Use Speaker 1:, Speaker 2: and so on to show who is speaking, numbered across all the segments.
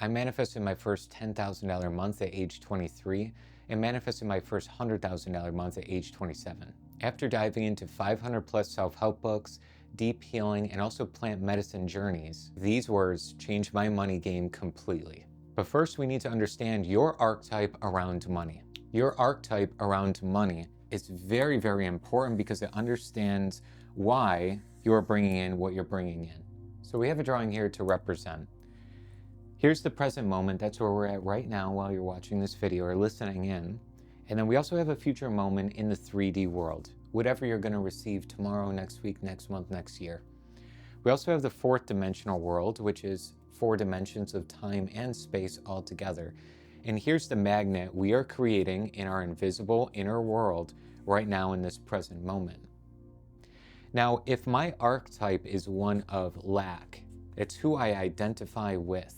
Speaker 1: I manifested my first $10,000 month at age 23 and manifested my first $100,000 month at age 27. After diving into 500 plus self-help books, deep healing, and also plant medicine journeys, these words changed my money game completely. But first, we need to understand your archetype around money. Your archetype around money is very, very important because it understands why you're bringing in what you're bringing in. So we have a drawing here to represent. Here's the present moment. That's where we're at right now while you're watching this video or listening in. And then we also have a future moment in the 3D world, whatever you're going to receive tomorrow, next week, next month, next year. We also have the fourth dimensional world, which is 4 dimensions of time and space all together. And here's the magnet we are creating in our invisible inner world right now in this present moment. Now, if my archetype is one of lack, it's who I identify with,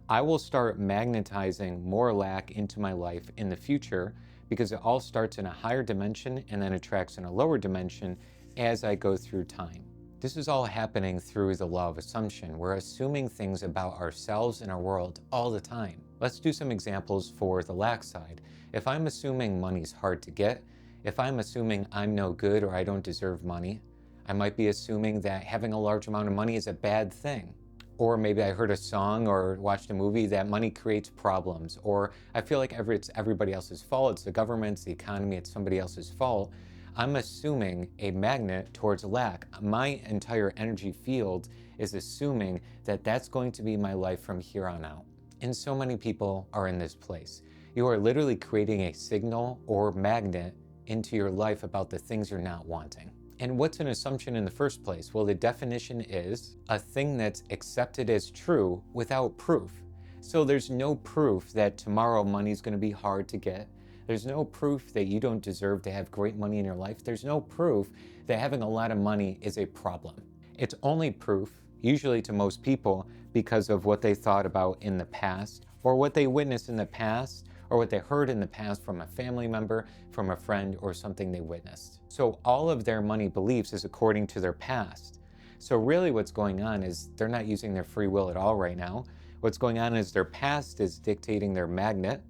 Speaker 1: I will start magnetizing more lack into my life in the future because it all starts in a higher dimension and then attracts in a lower dimension as I go through time. This is all happening through the law of assumption. We're assuming things about ourselves and our world all the time. Let's do some examples for the lack side. If I'm assuming money's hard to get, if I'm assuming I'm no good or I don't deserve money, I might be assuming that having a large amount of money is a bad thing. Or maybe I heard a song or watched a movie that money creates problems. Or I feel like it's everybody else's fault. It's the government, it's the economy, it's somebody else's fault. I'm assuming a magnet towards lack. My entire energy field is assuming that that's going to be my life from here on out. And so many people are in this place. You are literally creating a signal or magnet into your life about the things you're not wanting. And what's an assumption in the first place? Well, the definition is a thing that's accepted as true without proof. So there's no proof that tomorrow money's going to be hard to get. There's no proof that you don't deserve to have great money in your life. There's no proof that having a lot of money is a problem. It's only proof, usually to most people, because of what they thought about in the past, or what they witnessed in the past, or what they heard in the past from a family member, from a friend, or something they witnessed. So all of their money beliefs is according to their past. So really what's going on is they're not using their free will at all right now. What's going on is their past is dictating their magnet,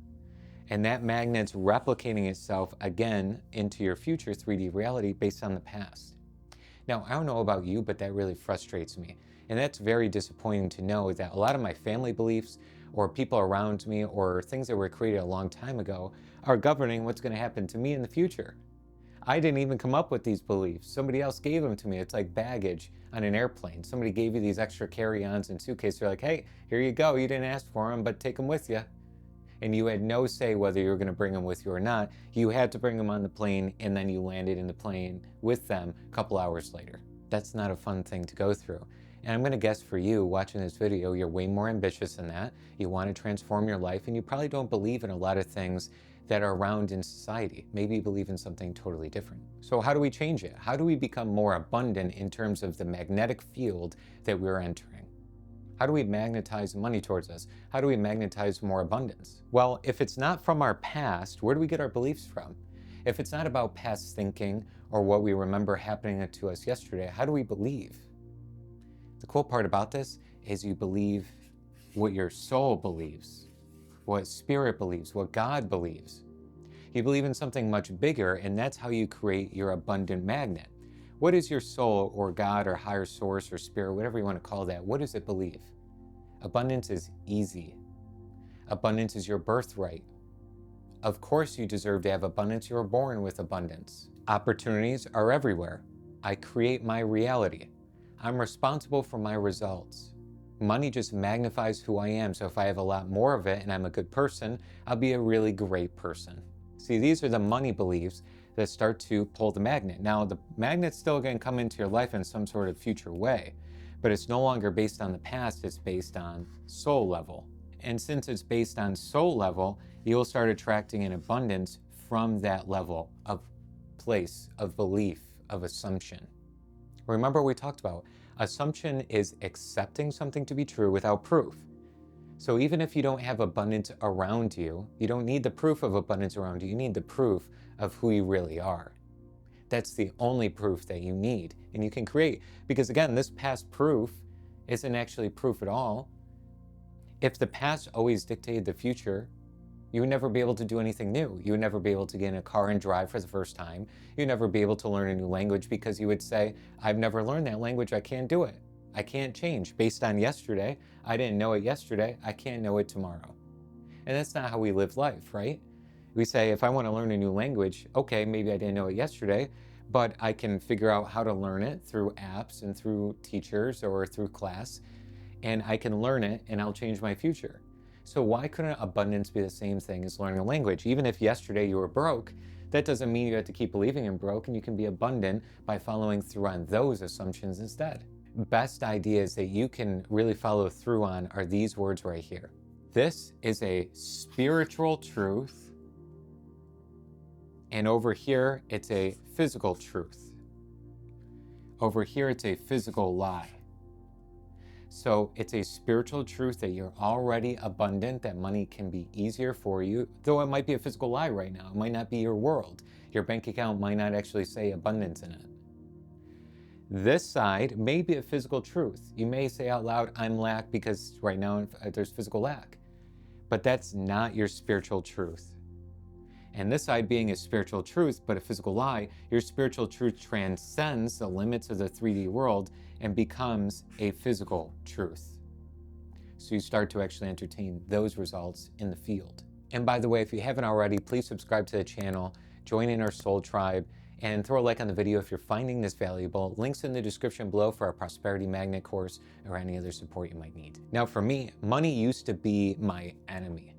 Speaker 1: and that magnet's replicating itself again into your future 3D reality based on the past. Now, I don't know about you, but that really frustrates me. And that's very disappointing to know that a lot of my family beliefs or people around me or things that were created a long time ago are governing what's going to happen to me in the future. I didn't even come up with these beliefs. Somebody else gave them to me. It's like baggage on an airplane. Somebody gave you these extra carry-ons and suitcases. They're like, hey, here you go. You didn't ask for them, but take them with you. And you had no say whether you were going to bring them with you or not. You had to bring them on the plane, and then you landed in the plane with them a couple hours later. That's not a fun thing to go through. And I'm going to guess for you watching this video, you're way more ambitious than that. You want to transform your life, and you probably don't believe in a lot of things that are around in society. Maybe you believe in something totally different. So how do we change it? How do we become more abundant in terms of the magnetic field that we're entering? How do we magnetize money towards us? How do we magnetize more abundance? Well, if it's not from our past, where do we get our beliefs from? If it's not about past thinking or what we remember happening to us yesterday, how do we believe? The cool part about this is you believe what your soul believes, what spirit believes, what God believes. You believe in something much bigger, and that's how you create your abundant magnet. What is your soul or God or higher source or spirit, whatever you want to call that, what does it believe? Abundance is easy. Abundance is your birthright. Of course you deserve to have abundance. You were born with abundance. Opportunities are everywhere. I create my reality. I'm responsible for my results. Money just magnifies who I am, so if I have a lot more of it and I'm a good person, I'll be a really great person. See, these are the money beliefs that start to pull the magnet. Now, the magnet's still going to come into your life in some sort of future way, but it's no longer based on the past, it's based on soul level. And since it's based on soul level, you'll start attracting an abundance from that level of place, of belief, of assumption. Remember what we talked about. Assumption is accepting something to be true without proof. So even if you don't have abundance around you, you don't need the proof of abundance around you. You need the proof of who you really are. That's the only proof that you need and you can create. Because again, this past proof isn't actually proof at all. If the past always dictated the future, you would never be able to do anything new. You would never be able to get in a car and drive for the first time. You'd never be able to learn a new language because you would say, I've never learned that language, I can't do it. I can't change. Based on yesterday, I didn't know it yesterday, I can't know it tomorrow. And that's not how we live life, right? We say, if I want to learn a new language, okay, maybe I didn't know it yesterday, but I can figure out how to learn it through apps and through teachers or through class, and I can learn it and I'll change my future. So why couldn't abundance be the same thing as learning a language? Even if yesterday you were broke, that doesn't mean you have to keep believing in broke, and you can be abundant by following through on those assumptions instead. Best ideas that you can really follow through on are these words right here. This is a spiritual truth, and over here it's a physical truth. Over here it's a physical lie. So it's a spiritual truth that you're already abundant, that money can be easier for you, though it might be a physical lie right now. It might not be your world. Your bank account might not actually say abundance in it. This side may be a physical truth. You may say out loud, I'm lack because right now there's physical lack. But that's not your spiritual truth. And this side being a spiritual truth, but a physical lie, your spiritual truth transcends the limits of the 3D world and becomes a physical truth. So you start to actually entertain those results in the field. And by the way, if you haven't already, please subscribe to the channel, join in our soul tribe, and throw a like on the video if you're finding this valuable. Links in the description below for our Prosperity Magnet course or any other support you might need. Now for me, money used to be my enemy.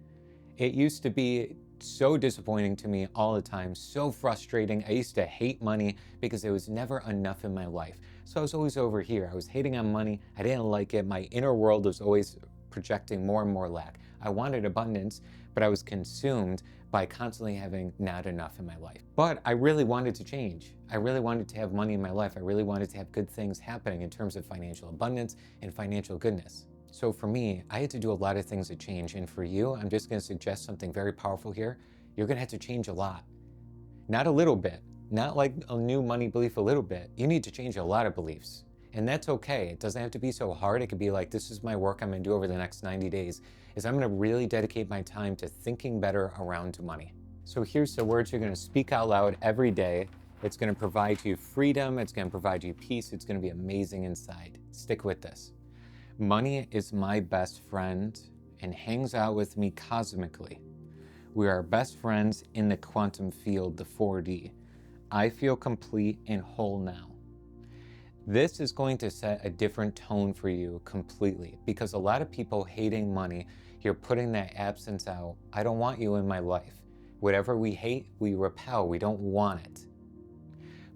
Speaker 1: It used to be so disappointing to me all the time, so frustrating. I used to hate money because there was never enough in my life. So I was always over here. I was hating on money. I didn't like it. My inner world was always projecting more and more lack. I wanted abundance, but I was consumed by constantly having not enough in my life. But I really wanted to change. I really wanted to have money in my life. I really wanted to have good things happening in terms of financial abundance and financial goodness. So for me, I had to do a lot of things to change. And for you, I'm just going to suggest something very powerful here. You're going to have to change a lot. Not a little bit. Not like a new money belief a little bit. You need to change a lot of beliefs. And that's okay. It doesn't have to be so hard. It could be like, this is my work I'm going to do over the next 90 days, is I'm going to really dedicate my time to thinking better around money. So here's the words you're going to speak out loud every day. It's going to provide you freedom. It's going to provide you peace. It's going to be amazing inside. Stick with this. Money is my best friend and hangs out with me cosmically. We are best friends in the quantum field, the 4D. I feel complete and whole now. This is going to set a different tone for you completely, because a lot of people hating money, you're putting that absence out. I don't want you in my life. Whatever we hate, we repel. We don't want it.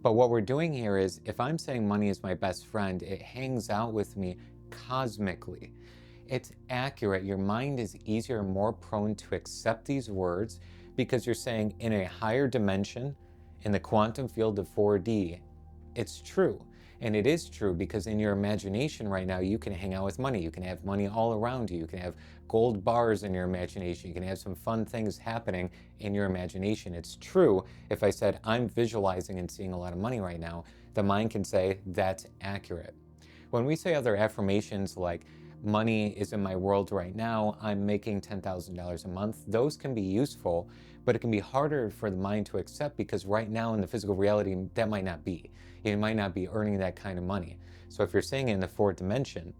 Speaker 1: But what we're doing here is, if I'm saying money is my best friend, it hangs out with me cosmically. It's accurate. Your mind is easier and more prone to accept these words because you're saying in a higher dimension, in the quantum field of 4D, it's true. And it is true because in your imagination right now, you can hang out with money. You can have money all around you. You can have gold bars in your imagination. You can have some fun things happening in your imagination. It's true. If I said, I'm visualizing and seeing a lot of money right now, the mind can say, that's accurate. When we say other affirmations like, money is in my world right now, I'm making $10,000 a month, those can be useful, but it can be harder for the mind to accept because right now in the physical reality, that might not be. You might not be earning that kind of money. So if you're saying it in the fourth dimension,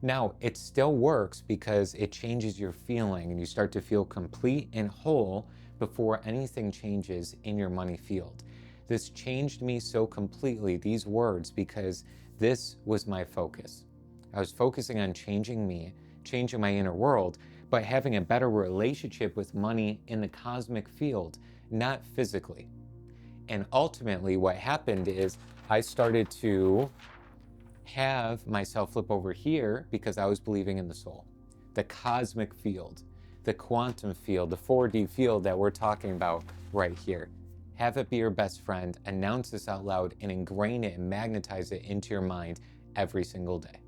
Speaker 1: now it still works because it changes your feeling and you start to feel complete and whole before anything changes in your money field. This changed me so completely, these words, because this was my focus. I was focusing on changing me, changing my inner world, but having a better relationship with money in the cosmic field, not physically. And ultimately what happened is I started to have myself flip over here because I was believing in the soul, the cosmic field, the quantum field, the 4D field that we're talking about right here. Have it be your best friend, announce this out loud, and ingrain it and magnetize it into your mind every single day.